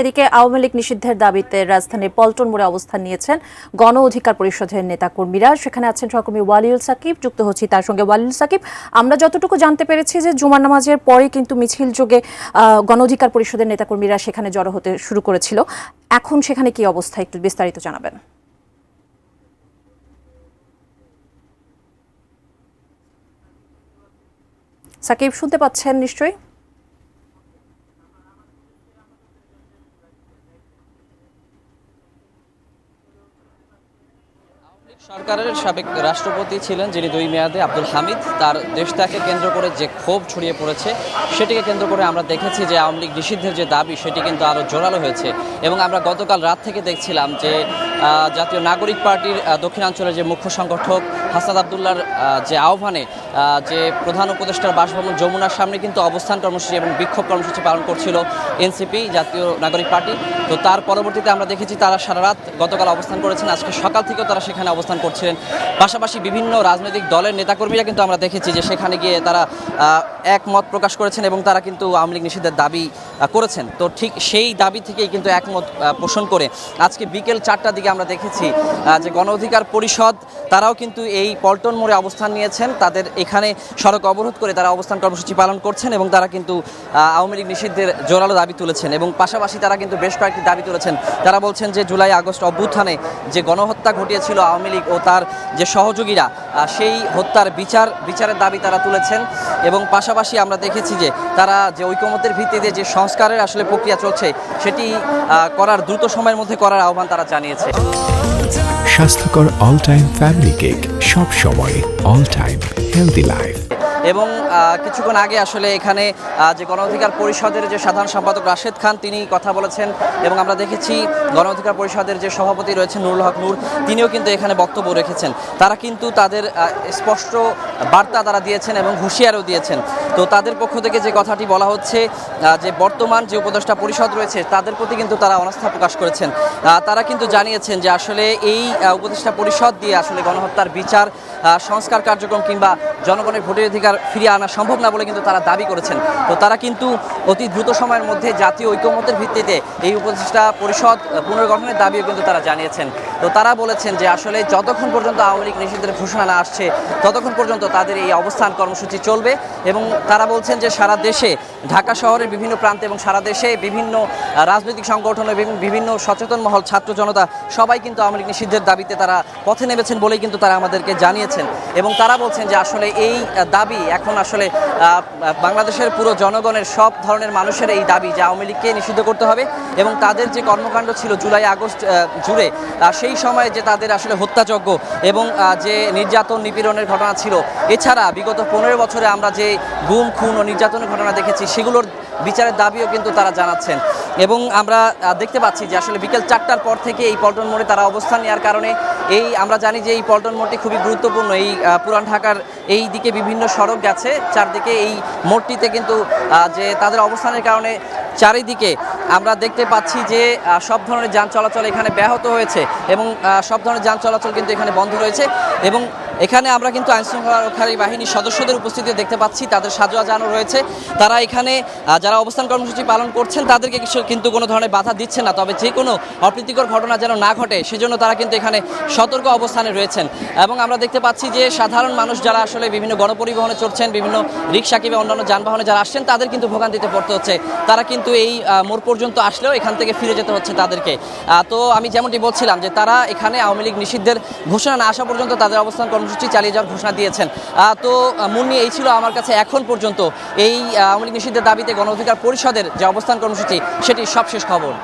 এদিকে আওয়ামী লীগ নিষিদ্ধের দাবিতে রাজধানীর পল্টন মোড়ে অবস্থান নিয়েছেন গণ অধিকার পরিষদের নেতাকর্মীরা। সেখানে আছেন সহকর্মী ওয়ালিউল সাকিব, যুক্ত হচ্ছি তার সঙ্গে। ওয়ালিউল সাকিব, আমরা যতটুকু জানতে পেরেছি যে জুমার নামাজের পরে কিন্তু মিছিল যোগে গণ অধিকার পরিষদের নেতাকর্মীরা সেখানে জড়ো হতে শুরু করেছিল। এখন সেখানে কি অবস্থা, একটু বিস্তারিত জানাবেন। সাকিব, শুনতে পাচ্ছেন নিশ্চয়ই? সরকারের সাবেক রাষ্ট্রপতি ছিলেন যিনি 2 মেয়াদে, আব্দুল হামিদ, তার দেশ ত্যাগকে কেন্দ্র করে যে ক্ষোভ ছড়িয়ে পড়েছে সেটিকে কেন্দ্র করে আমরা দেখেছি যে আওয়ামী লীগ নিষিদ্ধের যে দাবি সেটি কিন্তু আরও জোরালো হয়েছে। এবং আমরা গতকাল রাত থেকে দেখছিলাম যে জাতীয় নাগরিক পার্টির দক্ষিণাঞ্চলের যে মুখ্য সংগঠক হাসনাত আবদুল্লাহর যে আহ্বানে যে প্রধান উপদেষ্টার বাসভবন যমুনার সামনে কিন্তু অবস্থান কর্মসূচি এবং বিক্ষোভ কর্মসূচি পালন করছিল এনসিপি, জাতীয় নাগরিক পার্টি। তো তার পরবর্তীতে আমরা দেখেছি তারা সারা রাত গতকাল অবস্থান করেছেন, আজকে সকাল থেকেও তারা সেখানে অবস্থান করছিলেন। পাশাপাশি বিভিন্ন রাজনৈতিক দলের নেতাকর্মীরা কিন্তু আমরা দেখেছি যে সেখানে গিয়ে তারা একমত প্রকাশ করেছেন এবং তারা কিন্তু আওয়ামী লীগ নিষিদ্ধের দাবি করেছেন। তো ঠিক সেই দাবি থেকেই কিন্তু একমত পোষণ করে আজকে বিকেল 4টার দিকে আমরা দেখেছি যে গণ অধিকার পরিষদ তারাও কিন্তু এই পল্টন মোড়ে অবস্থান নিয়েছেন। তাদের এখানে সড়ক অবরোধ করে তারা অবস্থান কর্মসূচি পালন করছেন এবং তারা কিন্তু আওয়ামী লীগ নিষিদ্ধের জোরালো দাবি তুলেছেন। এবং পাশাপাশি তারা কিন্তু বেশ কয়েকটি দাবি তুলেছেন। তারা বলছেন যে জুলাই আগস্ট অভ্যুত্থানে যে গণহত্যা ঘটিয়েছিল আওয়ামী লীগ ও তার যে সহযোগীরা, সেই হত্যার বিচারের দাবি তারা তুলেছেন। এবং পাশাপাশি আমরা দেখেছি যে তারা যে ঐকমত্যের ভিত্তিতে যে সংস্কারের আসলে প্রক্রিয়া চলছে সেটি করার দ্রুত সময়ের মধ্যে করার আহ্বান তারা জানিয়েছে। স্বাস্থ্যকর অল টাইম ফ্যামিলি কেক, সব সময় অল টাইম হেলদি লাইফ। এবং কিছুক্ষণ আগে আসলে এখানে যে গণ অধিকার পরিষদের যে সাধারণ সম্পাদক রাশেদ খান তিনি কথা বলেছেন। এবং আমরা দেখেছি গণ অধিকার পরিষদের যে সভাপতি রয়েছেন নুরুল হক নূর, তিনিও কিন্তু এখানে বক্তব্য রেখেছেন। তারা কিন্তু তাদের স্পষ্ট বার্তা তারা দিয়েছেন এবং হুঁশিয়ারও দিয়েছেন। তো তাদের পক্ষ থেকে যে কথাটি বলা হচ্ছে যে বর্তমান যে উপদেষ্টা পরিষদ রয়েছে তাদের প্রতি কিন্তু তারা অনাস্থা প্রকাশ করেছেন। তারা কিন্তু জানিয়েছেন যে আসলে এই উপদেষ্টা পরিষদ দিয়ে আসলে গণহত্যার বিচার, সংস্কার কার্যক্রম কিংবা জনগণের ভোটের অধিকার ফিরিয়ে আনা সম্ভব না বলে কিন্তু তারা দাবি করেছেন। তো তারা কিন্তু অতি দ্রুত সময়ের মধ্যে জাতীয় ঐকমত্যের ভিত্তিতে এই উপদেষ্টা পরিষদ পুনর্গঠনের দাবিও কিন্তু তারা জানিয়েছেন। তো তারা বলেছেন যে আসলে যতক্ষণ পর্যন্ত আওয়ামী লীগ নিষিদ্ধের ঘোষণা না আসছে ততক্ষণ পর্যন্ত তাদের এই অবস্থান কর্মসূচি চলবে। এবং তারা বলছেন যে সারা দেশে, ঢাকা শহরের বিভিন্ন প্রান্তে এবং সারা দেশে বিভিন্ন রাজনৈতিক সংগঠন এবং বিভিন্ন সচেতন মহল, ছাত্র জনতা সবাই কিন্তু আওয়ামী লীগ নিষিদ্ধের দাবিতে তারা পথে নেমেছেন বলেই কিন্তু তারা আমাদেরকে জানিয়েছেন। এবং তারা বলছেন যে আসলে এই দাবি এখন আসলে বাংলাদেশের পুরো জনগণের, সব ধরনের মানুষের এই দাবি যে আওয়ামী লীগকে নিষিদ্ধ করতে হবে। এবং তাদের যে কর্মকাণ্ড ছিল জুলাই আগস্ট জুড়ে, সেই সময়ে যে তাদের আসলে হত্যাযজ্ঞ এবং যে নির্যাতন নিপীড়নের ঘটনা ছিল, এছাড়া বিগত 15 বছরে আমরা যে গুম, খুন ও নির্যাতনের ঘটনা দেখেছি সেগুলোর বিচারের দাবিও কিন্তু তারা জানাচ্ছেন। এবং আমরা দেখতে পাচ্ছি যে আসলে বিকেল 4টার পর থেকে এই পল্টন মোড়ে তারা অবস্থান নেওয়ার কারণে আমরা জানি যে এই পল্টন মোড়টি খুবই গুরুত্বপূর্ণ। এই পুরান ঢাকার এই দিকে বিভিন্ন সড়ক গেছে চারদিকে, এই মোড়টিতে কিন্তু যে তাদের অবস্থানের কারণে চারিদিকে আমরা দেখতে পাচ্ছি যে সব ধরনের যান চলাচল এখানে ব্যাহত হয়েছে এবং সব ধরনের যান চলাচল কিন্তু এখানে বন্ধ রয়েছে। এবং এখানে আমরা কিন্তু আইনশৃঙ্খলা রক্ষাকারী বাহিনীর সদস্যদের উপস্থিতি দেখতে পাচ্ছি, তাদের সাজোয়া জানো রয়েছে। তারা এখানে যারা অবস্থান কর্মসূচি পালন করছেন তাদেরকে কিন্তু কোনো ধরনের বাধা দিচ্ছে না, তবে যে কোনো অপ্রীতিকর ঘটনা যেন না ঘটে সেজন্য তারা কিন্তু এখানে সতর্ক অবস্থানে রয়েছেন। এবং আমরা দেখতে পাচ্ছি যে সাধারণ মানুষ যারা আসলে বিভিন্ন গণপরিবহনে চড়ছেন, বিভিন্ন রিক্সা কিংবা অন্যান্য যানবাহনে যারা আসছেন তাদের কিন্তু ভোগান্তিতে পড়তে হচ্ছে। তারা কিন্তু এই মোড় পর্যন্ত আসলেও এখান থেকে ফিরে যেতে হচ্ছে তাদেরকে। তো আমি যেমনটি বলছিলাম যে তারা এখানে আওয়ামী লীগ নিষিদ্ধের ঘোষণা না আসা পর্যন্ত তাদের অবস্থান কর্মসূচি চালিয়ে যাওয়ার ঘোষণা দিয়েছেন। তো মুন্নি, এই ছিল আমার কাছে এখন পর্যন্ত এই আওয়ামী লীগ নিষিদ্ধের দাবিতে গণ অধিকার পরিষদের যে অবস্থান কর্মসূচি সেটির সবশেষ খবর।